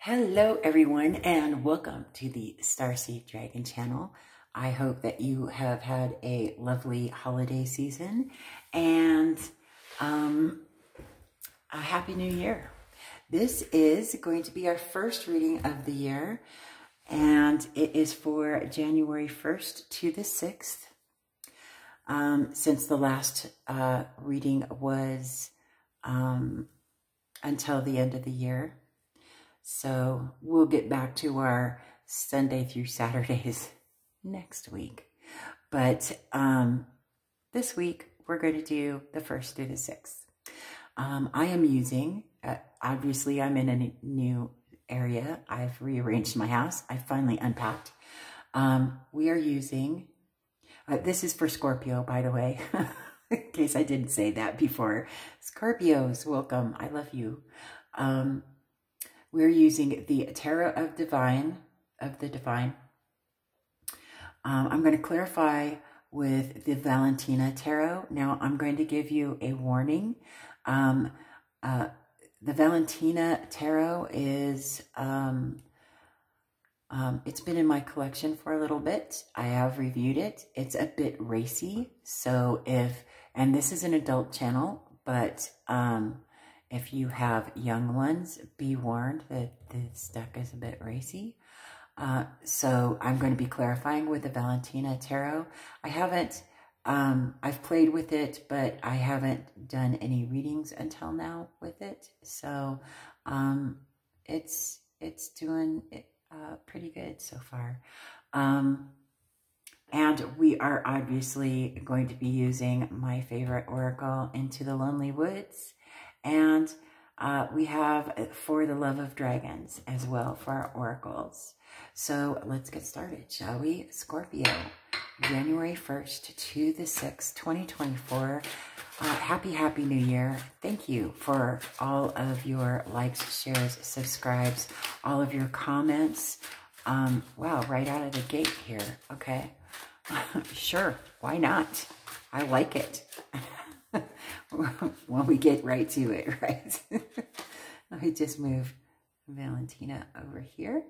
Hello everyone and welcome to the Starseed Dragon channel. I hope that you have had a lovely holiday season and a happy new year. This is going to be our first reading of the year and it is for January 1st to the 6th. Since the last reading was until the end of the year. So we'll get back to our Sunday through Saturdays next week. But this week, we're going to do the 1st through the 6th. I am using, obviously I'm in a new area. I've rearranged my house. I finally unpacked. We are using, this is for Scorpio, by the way, in case I didn't say that before. Scorpios, welcome. I love you. We're using the Tarot of the Divine. I'm going to clarify with the Valentina Tarot. Now, I'm going to give you a warning. The Valentina Tarot is, it's been in my collection for a little bit. I have reviewed it. It's a bit racy. So and this is an adult channel, but, if you have young ones, be warned that this deck is a bit racy. So I'm going to be clarifying with the Valentina Tarot. I haven't, I've played with it, but I haven't done any readings until now with it. So it's doing pretty good so far. And we are obviously going to be using my favorite oracle, Into the Lonely Woods. And we have For the Love of Dragons as well for our oracles. So let's get started, shall we? Scorpio, January 1st to the 6th, 2024. Happy New Year. Thank you for all of your likes, shares, subscribes, all of your comments. Wow, right out of the gate here. Okay. Sure, why not? I like it. When we get right to it, right? Let me just move Valentina over here.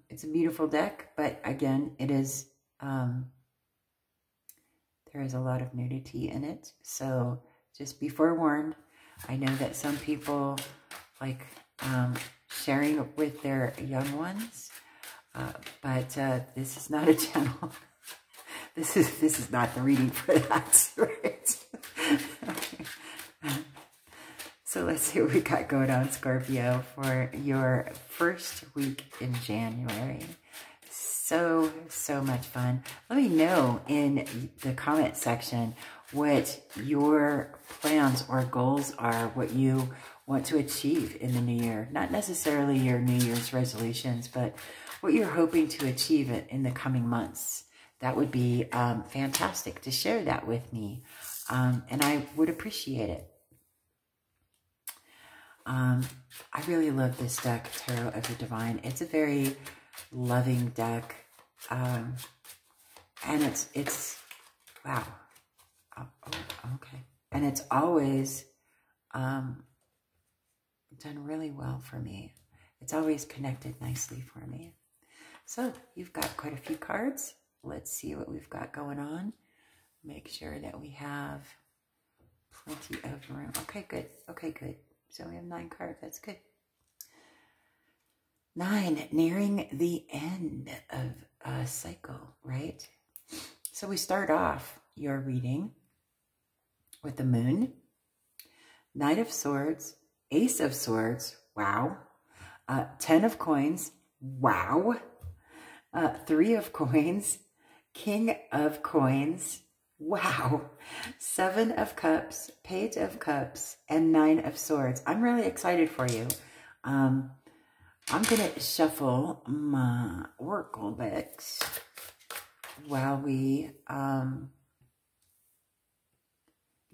It's a beautiful deck, but again, it is, there is a lot of nudity in it. So just be forewarned. I know that some people like sharing with their young ones, but this is not a channel. This is not the reading for that, right? So let's see what we got going on, Scorpio, for your first week in January. So much fun. Let me know in the comment section what your plans or goals are, what you want to achieve in the new year. Not necessarily your New Year's resolutions, but what you're hoping to achieve in the coming months. That would be fantastic to share that with me, and I would appreciate it. I really love this deck, Tarot of the Divine. It's a very loving deck, and it's wow. Oh, okay, and it's always done really well for me. It's always connected nicely for me. So you've got quite a few cards. Let's see what we've got going on. Make sure that we have plenty of room. Okay, good. Okay, good. So we have 9 cards. That's good. 9, nearing the end of a cycle, right? So we start off your reading with the Moon, Knight of Swords, Ace of Swords, wow. 10 of Coins, wow. 3 of Coins, King of Coins, wow. 7 of Cups, Page of Cups, and 9 of Swords. I'm really excited for you. I'm going to shuffle my oracle decks while we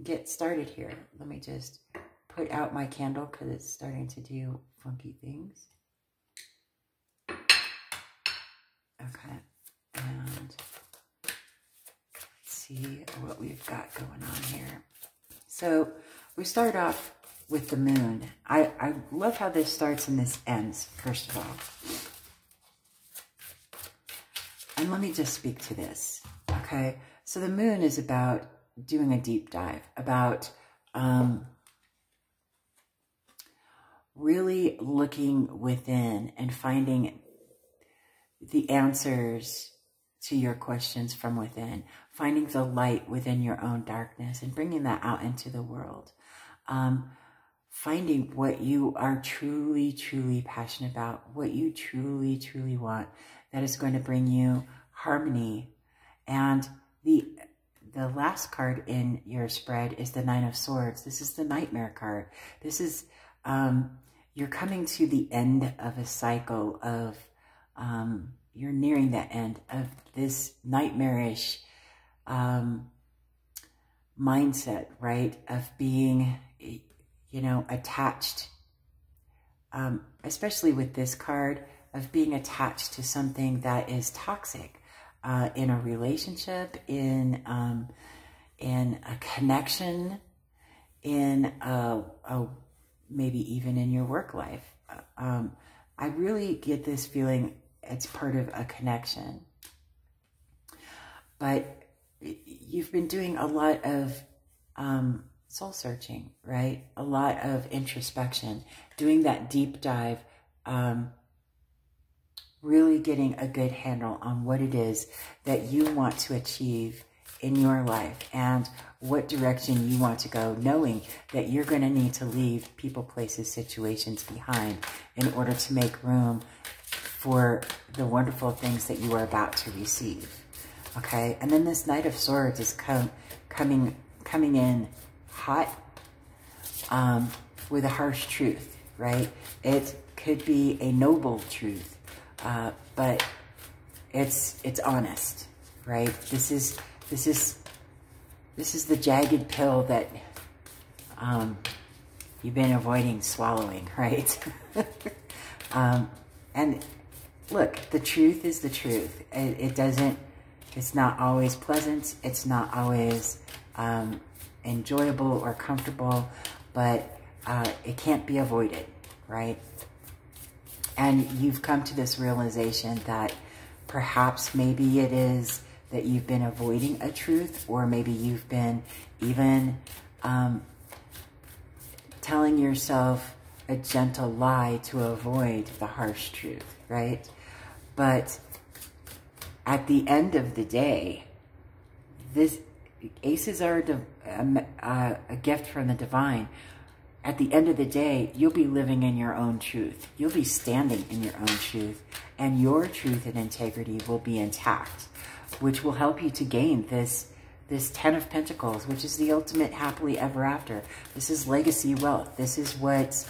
get started here. Let me just put out my candle because it's starting to do funky things. Okay, and let's see what we've got going on here. So we start off with the moon. I love how this starts and this ends, first of all. And let me just speak to this, okay? So the moon is about doing a deep dive, about really looking within and finding the answers to your questions from within, finding the light within your own darkness and bringing that out into the world. Finding what you are truly, truly passionate about, what you truly, truly want, that is going to bring you harmony. And the last card in your spread is the Nine of Swords. This is the Nightmare card. This is, you're coming to the end of a cycle of, you're nearing the end of this nightmarish mindset, right? Of being, you know, attached, especially with this card, of being attached to something that is toxic in a relationship, in a connection, in maybe even in your work life. I really get this feeling it's part of a connection. But you've been doing a lot of soul searching, right? A lot of introspection, doing that deep dive, really getting a good handle on what it is that you want to achieve in your life and what direction you want to go, knowing that you're going to need to leave people, places, situations behind in order to make room for the wonderful things that you are about to receive. Okay, and then this Knight of Swords is coming in hot with a harsh truth, right? It could be a noble truth, but it's honest, right? This is the jagged pill that you've been avoiding swallowing, right? And look, the truth is the truth. It's not always pleasant. It's not always enjoyable or comfortable, but it can't be avoided, right? And you've come to this realization that perhaps maybe it is that you've been avoiding a truth, or maybe you've been even telling yourself a gentle lie to avoid the harsh truth, right? But at the end of the day, aces are a gift from the divine. At the end of the day, you'll be living in your own truth. You'll be standing in your own truth, and your truth and integrity will be intact, which will help you to gain this Ten of Pentacles, which is the ultimate happily ever after. This is legacy wealth. This is what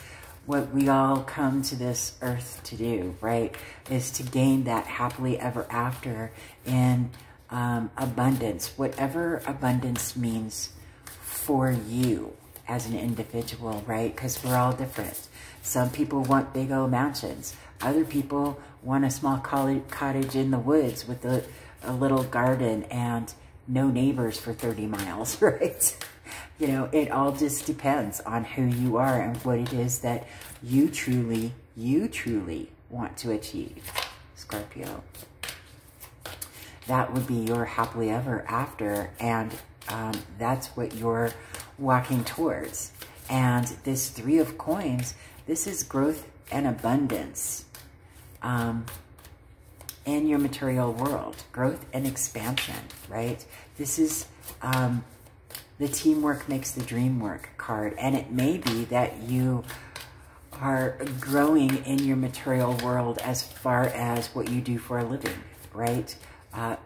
we all come to this earth to do, right? Is to gain that happily ever after in abundance, whatever abundance means for you as an individual, right? Because we're all different. Some people want big old mansions. Other people want a small cottage in the woods with a little garden and no neighbors for 30 miles, right? You know, it all just depends on who you are and what it is that you truly want to achieve, Scorpio. That would be your happily ever after, and that's what you're walking towards. And this Three of Coins, this is growth and abundance in your material world, growth and expansion, right? This is the teamwork makes the dream work card. And it may be that you are growing in your material world as far as what you do for a living, right?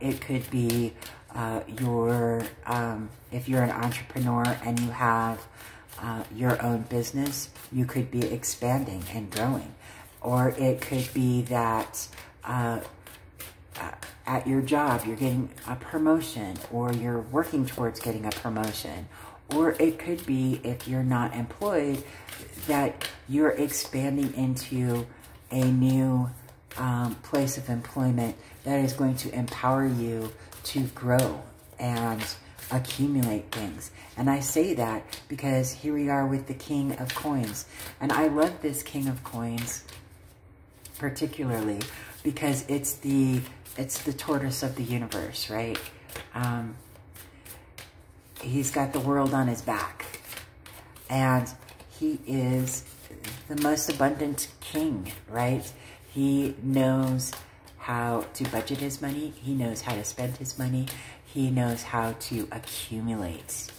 It could be if you're an entrepreneur and you have your own business, you could be expanding and growing. Or it could be that at your job, you're getting a promotion, or you're working towards getting a promotion. Or it could be, if you're not employed, that you're expanding into a new place of employment that is going to empower you to grow and accumulate things. And I say that because here we are with the King of Coins. And I love this King of Coins particularly because it's the tortoise of the universe, right? He's got the world on his back. And he is the most abundant king, right? He knows how to budget his money. He knows how to spend his money. He knows how to accumulate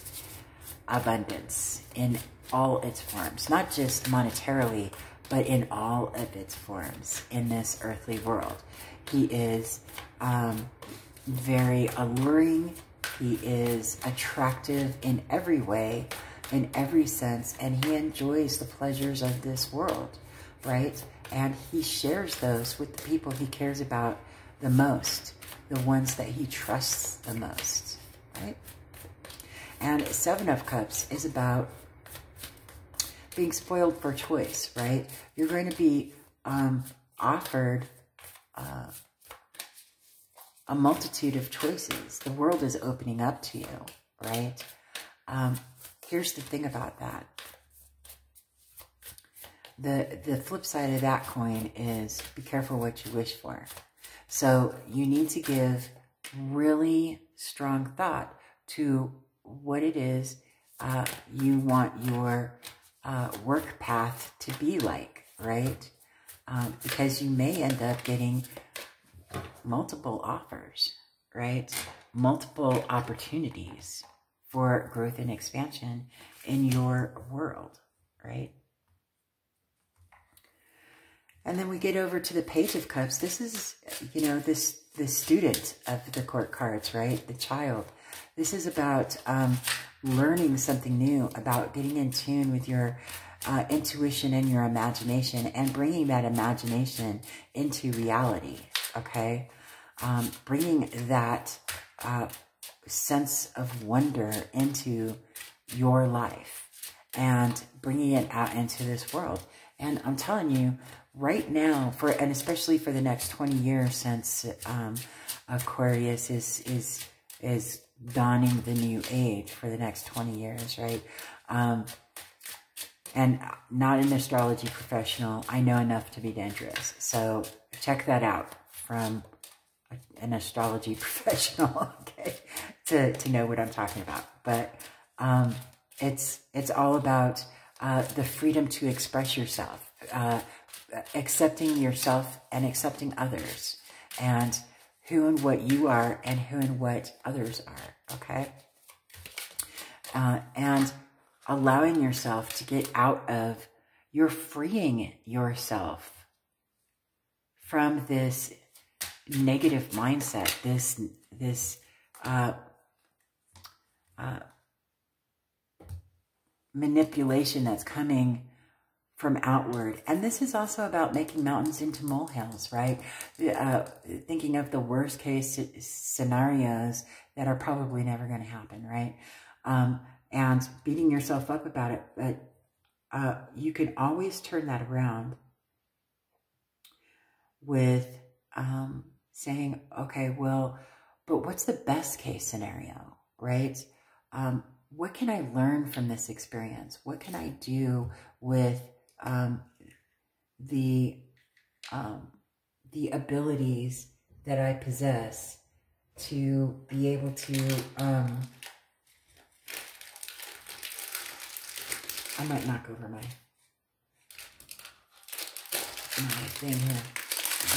abundance in all its forms, not just monetarily, but in all of its forms in this earthly world. He is very alluring. He is attractive in every way, in every sense, and he enjoys the pleasures of this world, right? And he shares those with the people he cares about the most, the ones that he trusts the most, right? And Seven of Cups is about being spoiled for choice, right? You're going to be offered a multitude of choices. The world is opening up to you, right? Here's the thing about that. The flip side of that coin is be careful what you wish for. So you need to give really strong thought to what it is you want your work path to be like, right? Because you may end up getting multiple offers, right? Multiple opportunities for growth and expansion in your world, right? And then we get over to the Page of Cups. This is, you know, this student of the court cards, right? The child. This is about learning something new, about getting in tune with your intuition and your imagination and bringing that imagination into reality, okay? Bringing that sense of wonder into your life and bringing it out into this world. And I'm telling you, right now, and especially for the next 20 years since Aquarius is dawning the new age for the next 20 years, right? And not an astrology professional. I know enough to be dangerous. So check that out from an astrology professional, okay, to know what I'm talking about. But it's all about the freedom to express yourself, accepting yourself and accepting others, and who and what you are and who and what others are, okay? And allowing yourself to get out of, you're freeing yourself from this negative mindset, this manipulation that's coming from outward. And this is also about making mountains into molehills, right? Thinking of the worst case scenarios that are probably never going to happen, right? And beating yourself up about it. But you can always turn that around with saying, okay, well, but what's the best case scenario, right? What can I learn from this experience? What can I do with the abilities that I possess to be able to, I might knock over my thing here.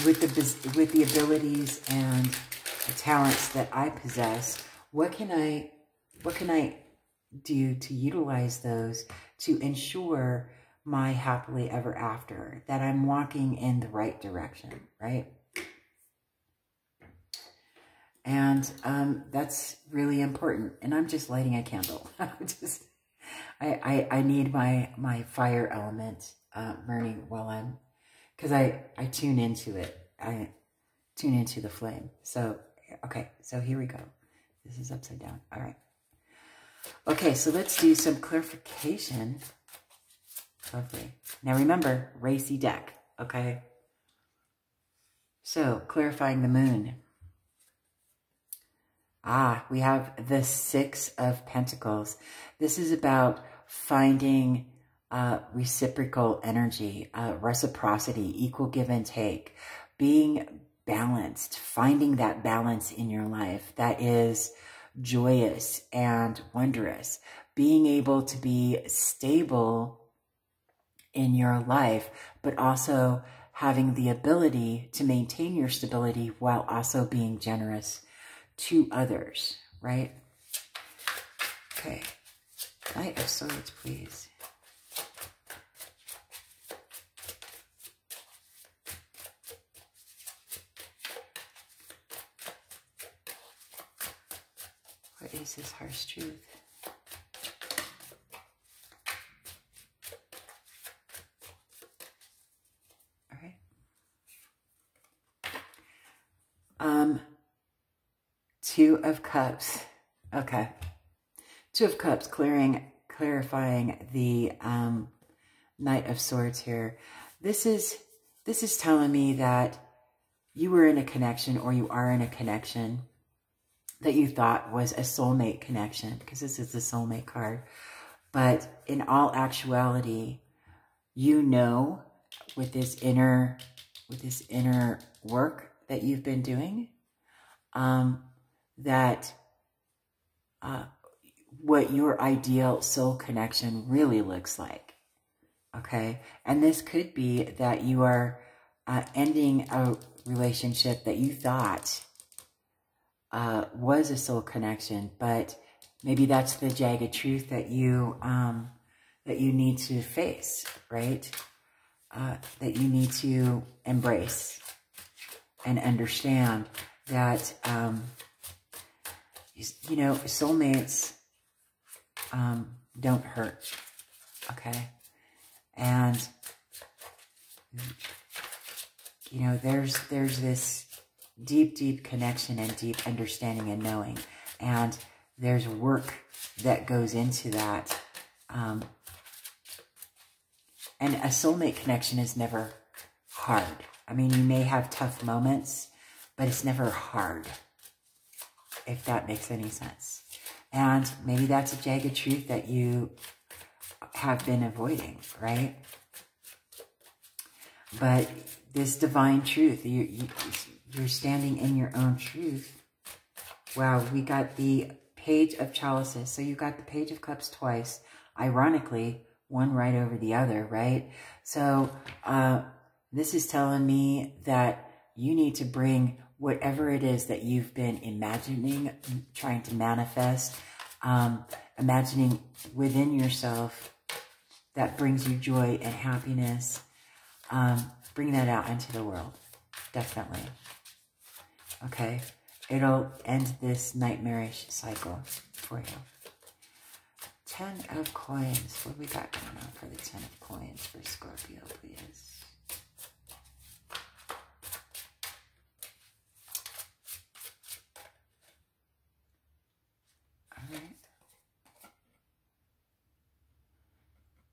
With the abilities and the talents that I possess, what can I do to utilize those to ensure my happily ever after, that I'm walking in the right direction, right? And that's really important. And I'm just lighting a candle. I need my fire element burning while I'm, because I tune into it. I tune into the flame. So, okay, so here we go. This is upside down. All right. Okay, so let's do some clarification. Lovely. Now remember, racy deck, okay? So, clarifying the moon. We have the Six of Pentacles. This is about finding reciprocal energy, reciprocity, equal give and take, being balanced, finding that balance in your life that is joyous and wondrous, being able to be stable in your life, but also having the ability to maintain your stability while also being generous to others, right? Okay, Knight of Swords, please. What is this harsh truth? All right. Two of Cups. Okay. Two of Cups, clarifying the Knight of Swords here. This is telling me that you were in a connection, or you are in a connection that you thought was a soulmate connection, because this is the soulmate card. But in all actuality, you know, with this inner work that you've been doing, that what your ideal soul connection really looks like. Okay, and this could be that you are ending a relationship that you thought was a soul connection, but maybe that's the jagged truth that you need to face, right? That you need to embrace and understand that, you know, soulmates don't hurt, okay? And, you know, there's this deep connection and deep understanding and knowing. And there's work that goes into that. And a soulmate connection is never hard. I mean, you may have tough moments, but it's never hard, if that makes any sense. And maybe that's a jagged truth that you have been avoiding, right? But this divine truth, you're standing in your own truth. Wow, we got the Page of Chalices. So you got the Page of Cups twice. Ironically, one right over the other, right? So this is telling me that you need to bring whatever it is that you've been imagining, trying to manifest, imagining within yourself that brings you joy and happiness. Bring that out into the world. Definitely. Okay. It'll end this nightmarish cycle for you. 10 of Coins. What do we got going on for the 10 of Coins for Scorpio, please? All right.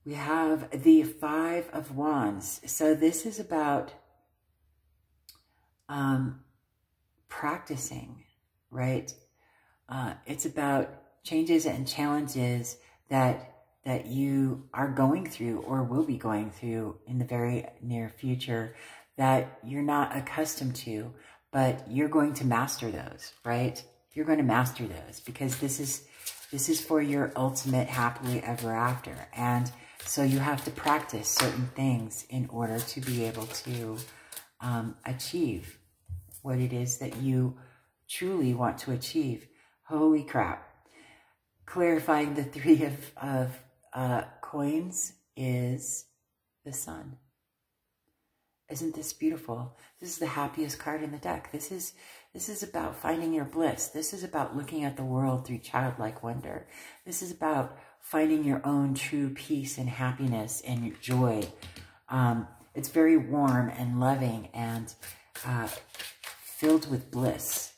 We have the 5 of Wands. So this is about practicing, right? It's about changes and challenges that you are going through or will be going through in the very near future that you're not accustomed to, but you're going to master those, right? You're going to master those because this is for your ultimate happily ever after. And so you have to practice certain things in order to be able to achieve what it is that you truly want to achieve. Holy crap. Clarifying the 3 of coins is the Sun. Isn't this beautiful? This is the happiest card in the deck. This is about finding your bliss. This is about looking at the world through childlike wonder. This is about finding your own true peace and happiness and joy. It's very warm and loving and filled with bliss.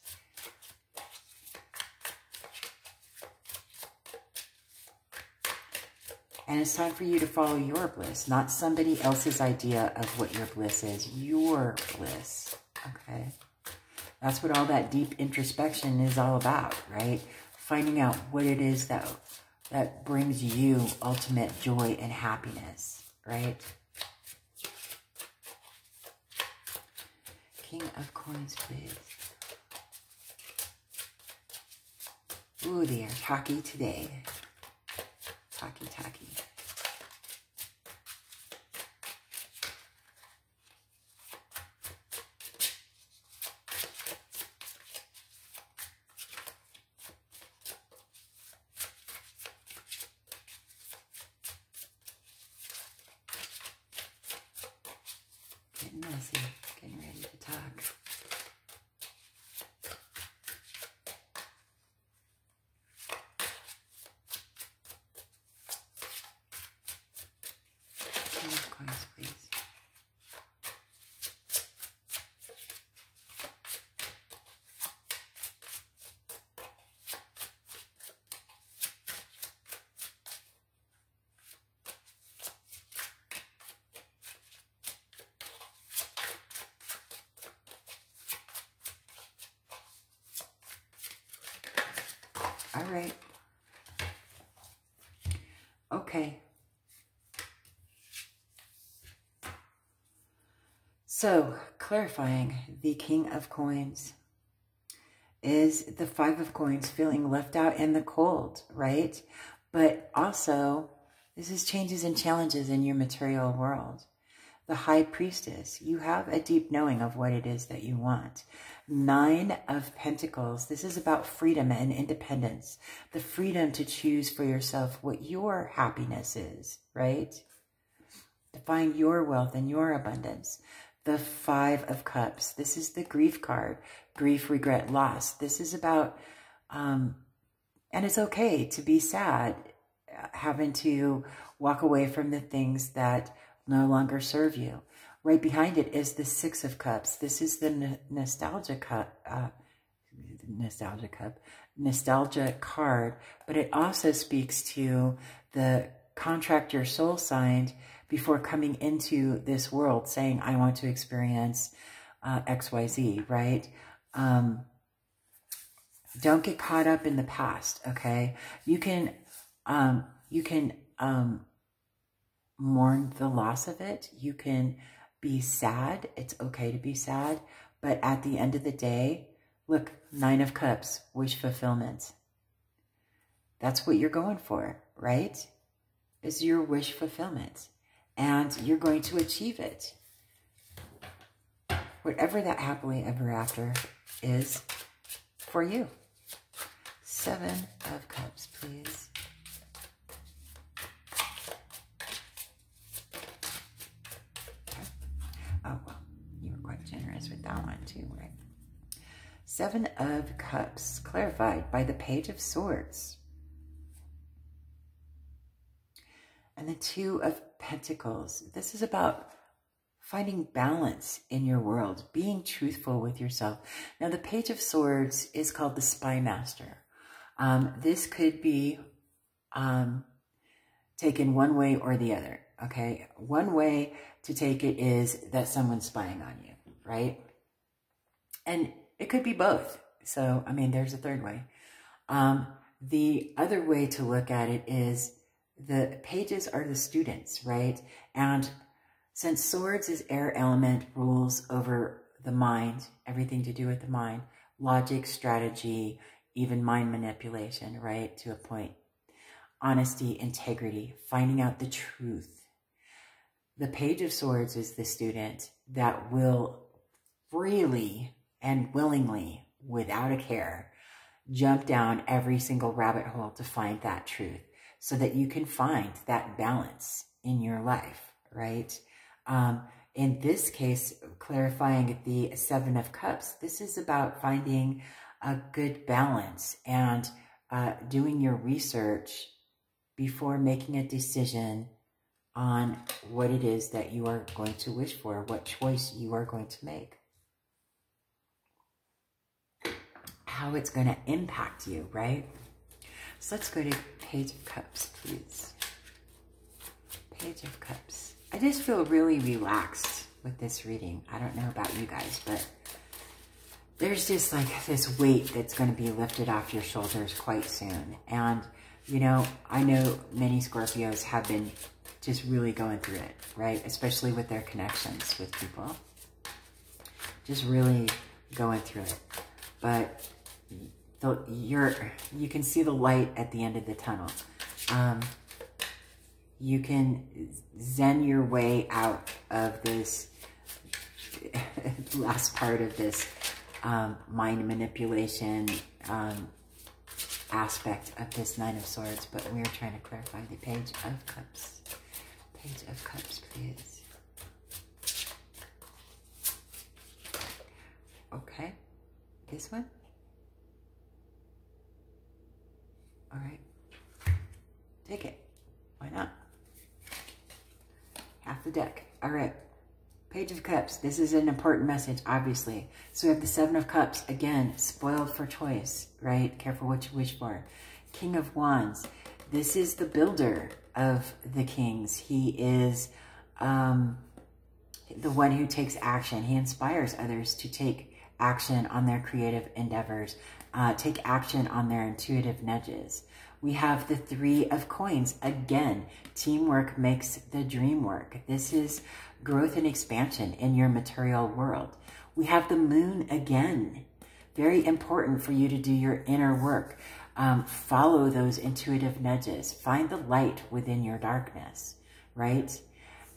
And it's time for you to follow your bliss, not somebody else's idea of what your bliss is. Your bliss, okay? That's what all that deep introspection is all about, right? Finding out what it is that brings you ultimate joy and happiness, right? King of Coins, please. Ooh, they are talky today. Talky, talky. Getting messy, getting ready to talk. King of Coins, please. All right. Okay. So, clarifying, the King of Coins is the Five of Coins, feeling left out in the cold, right? But also, this is changes and challenges in your material world. The High Priestess, you have a deep knowing of what it is that you want. Nine of Pentacles, this is about freedom and independence. The freedom to choose for yourself what your happiness is, right? To find your wealth and your abundance. The Five of Cups, this is the grief card. Grief, regret, loss. This is about, and it's okay to be sad, having to walk away from the things that no longer serve you. Right behind it is the Six of Cups. This is the nostalgia card, but it also speaks to the contract your soul signed before coming into this world, saying, I want to experience XYZ, right? Don't get caught up in the past, okay? You can mourn the loss of it. You can be sad. It's okay to be sad. But at the end of the day, look, Nine of Cups, wish fulfillment. That's what you're going for, right? Is your wish fulfillment. And you're going to achieve it. Whatever that happily ever after is for you. Seven of Cups, please. Oh, well, you were quite generous with that one too, right? Seven of Cups, clarified by the Page of Swords. And the Two of Pentacles. This is about finding balance in your world, being truthful with yourself. Now, the Page of Swords is called the Spy Master. This could be taken one way or the other, okay? One way to take it is that someone's spying on you, right? And it could be both. So, I mean, there's a third way. The other way to look at it is the pages are the students, right? And since swords is air element, rules over the mind, everything to do with the mind, logic, strategy, even mind manipulation, right? To a point. Honesty, integrity, finding out the truth. The Page of Swords is the student that will freely and willingly, without a care, jump down every single rabbit hole to find that truth so that you can find that balance in your life, right? In this case, clarifying the Seven of Cups, this is about finding a good balance and doing your research before making a decision on what it is that you are going to wish for, what choice you are going to make, how it's going to impact you, right? So let's go to Page of Cups, please. Page of Cups. I just feel really relaxed with this reading. I don't know about you guys, but there's just like this weight that's going to be lifted off your shoulders quite soon. And, you know, I know many Scorpios have been just really going through it, right? Especially with their connections with people. Just really going through it. But you can see the light at the end of the tunnel. You can zen your way out of this last part of this mind manipulation aspect of this Nine of Swords, but we're trying to clarify the Page of Cups. Page of Cups, please. Okay, this one. All right, take it. Why not? Half the deck. All right. Page of Cups. This is an important message, obviously. So we have the Seven of Cups. Again, spoiled for choice, right? Careful what you wish for. King of Wands. This is the builder of the kings. He is the one who takes action. He inspires others to take action on their creative endeavors, take action on their intuitive nudges. We have the Three of Coins. Again, teamwork makes the dream work. This is growth and expansion in your material world. We have the Moon again. Very important for you to do your inner work. Follow those intuitive nudges. Find the light within your darkness, right?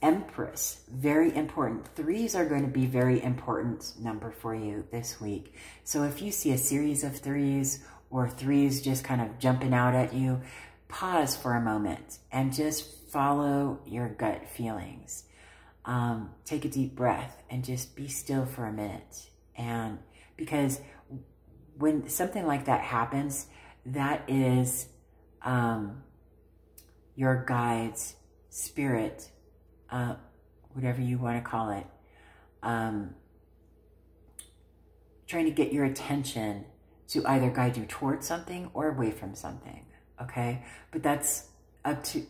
Empress, very important. Threes are going to be very important number for you this week. So if you see a series of threes or threes just kind of jumping out at you, pause for a moment and just follow your gut feelings. Take a deep breath and just be still for a minute. And because when something like that happens, that is your guide's spirit, whatever you want to call it, trying to get your attention to either guide you towards something or away from something, okay? But that's up to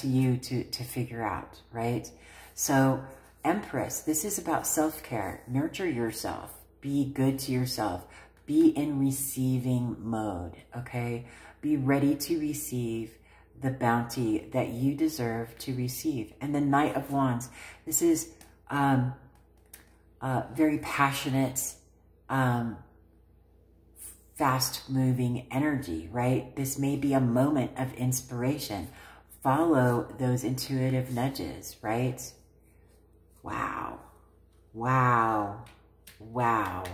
you to figure out, right? So Empress, this is about self-care. Nurture yourself. Be good to yourself. Be in receiving mode, okay? Be ready to receive the bounty that you deserve to receive. And the Knight of Wands, this is very passionate, fast-moving energy, right? This may be a moment of inspiration. Follow those intuitive nudges, right? Wow. Wow. Wow.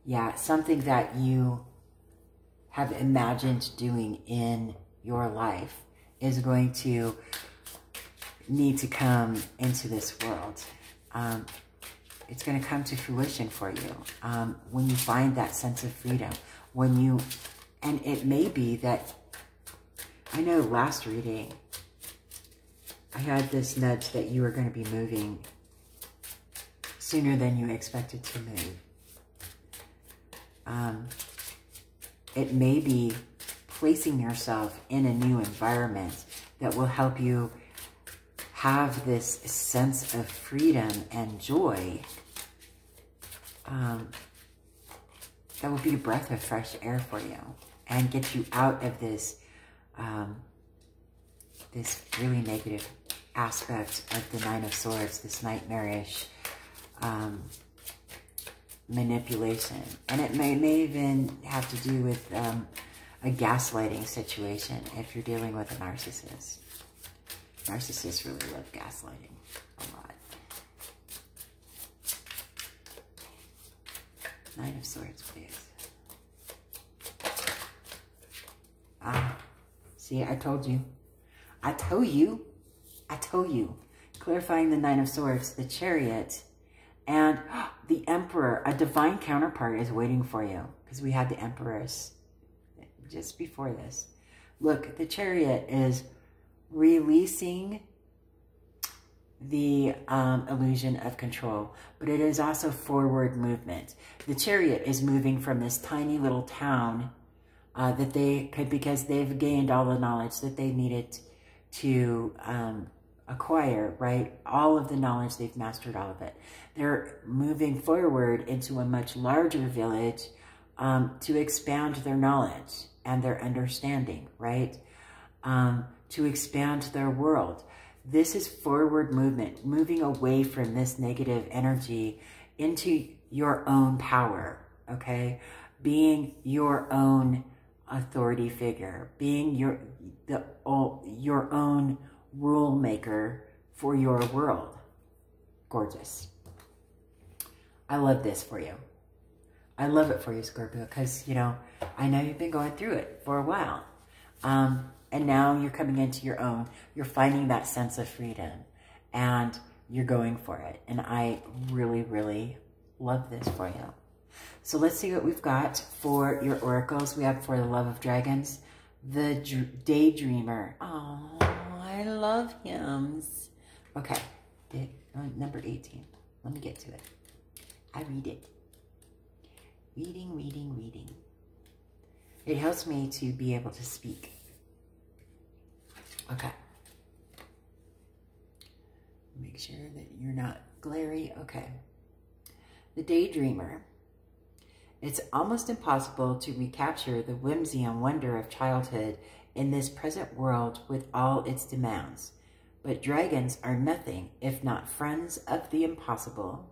Yeah, something that you have imagined doing in your life is going to need to come into this world. It's going to come to fruition for you when you find that sense of freedom. And it may be that, I know last reading, I had this nudge that you were going to be moving sooner than you expected to move. It may be placing yourself in a new environment that will help you have this sense of freedom and joy. That will be a breath of fresh air for you and get you out of this, this really negative aspect of the Nine of Swords, this nightmarish manipulation. And it may even have to do with a gaslighting situation if you're dealing with a narcissist. Narcissists really love gaslighting a lot. Nine of Swords, please. See, I told you. I told you. I told you. Clarifying the Nine of Swords, the Chariot, and the Emperor. A divine counterpart is waiting for you, because we had the Empress just before this. Look, the Chariot is releasing the illusion of control, but it is also forward movement. The Chariot is moving from this tiny little town that they could, because they've gained all the knowledge that they needed to acquire, right? All of the knowledge, they've mastered all of it. They're moving forward into a much larger village to expand their knowledge and their understanding, right? To expand their world. This is forward movement, moving away from this negative energy into your own power, okay? Being your own authority figure, being your own rule maker for your world. Gorgeous. I love this for you. I love it for you, Scorpio, because, you know, I know you've been going through it for a while. And now you're coming into your own. You're finding that sense of freedom. And you're going for it. And I really, really love this for you. So let's see what we've got for your oracles. We have for the love of dragons, the daydreamer. Oh, I love hymns. Okay, number 18. Let me get to it. I read it. Reading, reading, reading. It helps me to be able to speak. Okay. Make sure that you're not glary. Okay. The daydreamer. It's almost impossible to recapture the whimsy and wonder of childhood in this present world with all its demands. But dragons are nothing if not friends of the impossible.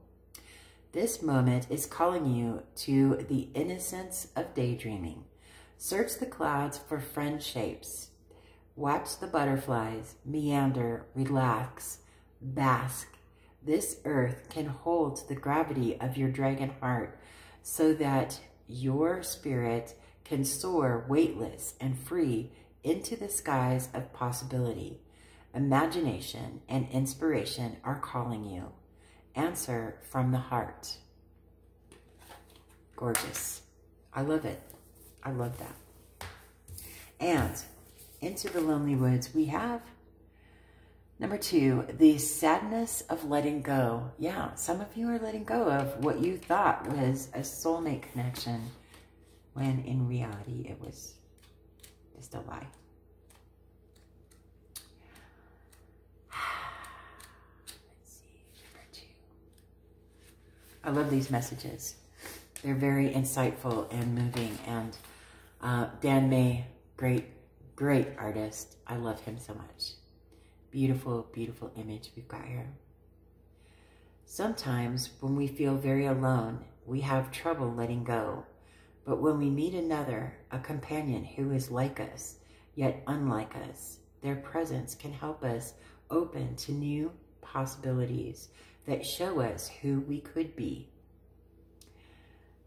This moment is calling you to the innocence of daydreaming. Search the clouds for friend shapes. Watch the butterflies meander, relax, bask. This earth can hold the gravity of your dragon heart so that your spirit can soar weightless and free into the skies of possibility. Imagination and inspiration are calling you. Answer from the heart. Gorgeous. I love it. I love that. And into the lonely woods, we have number 2, the sadness of letting go. Yeah, some of you are letting go of what you thought was a soulmate connection when in reality it was just a lie. Let's see, number 2. I love these messages. They're very insightful and moving. And Dan May, great artist. I love him so much. Beautiful, beautiful image we've got here. Sometimes when we feel very alone, we have trouble letting go. But when we meet another, a companion who is like us, yet unlike us, their presence can help us open to new possibilities that show us who we could be.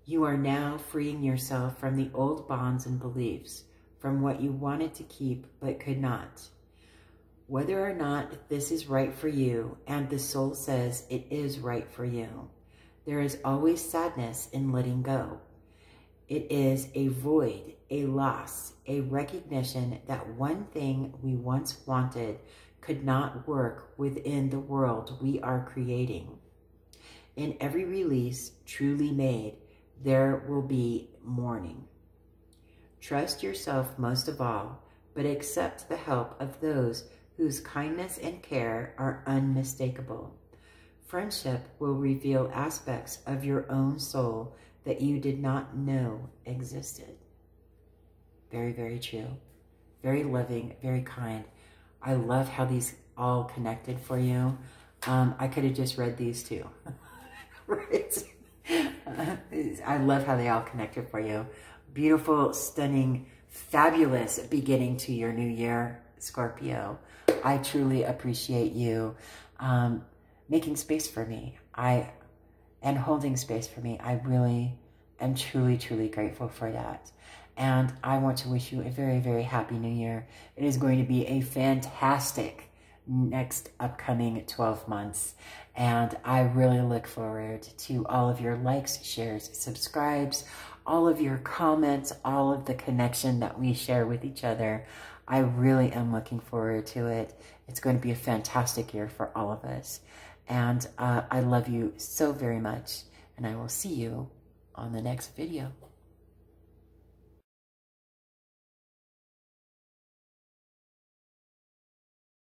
You are now freeing yourself from the old bonds and beliefs, from what you wanted to keep but could not. Whether or not this is right for you, and the soul says it is right for you, there is always sadness in letting go. It is a void, a loss, a recognition that one thing we once wanted could not work within the world we are creating. In every release truly made, there will be mourning. Trust yourself most of all, but accept the help of those whose kindness and care are unmistakable. Friendship will reveal aspects of your own soul that you did not know existed. Very, very true. Very loving, very kind. I love how these all connected for you. I could have just read these too. Right? I love how they all connected for you. Beautiful, stunning, fabulous beginning to your new year, Scorpio. I truly appreciate you making space for me and holding space for me. I really am truly, truly grateful for that. And I want to wish you a very, very happy new year. It is going to be a fantastic next upcoming 12 months. And I really look forward to all of your likes, shares, subscribes, all of your comments, all of the connection that we share with each other. I really am looking forward to it. It's going to be a fantastic year for all of us. And I love you so very much. And I will see you on the next video.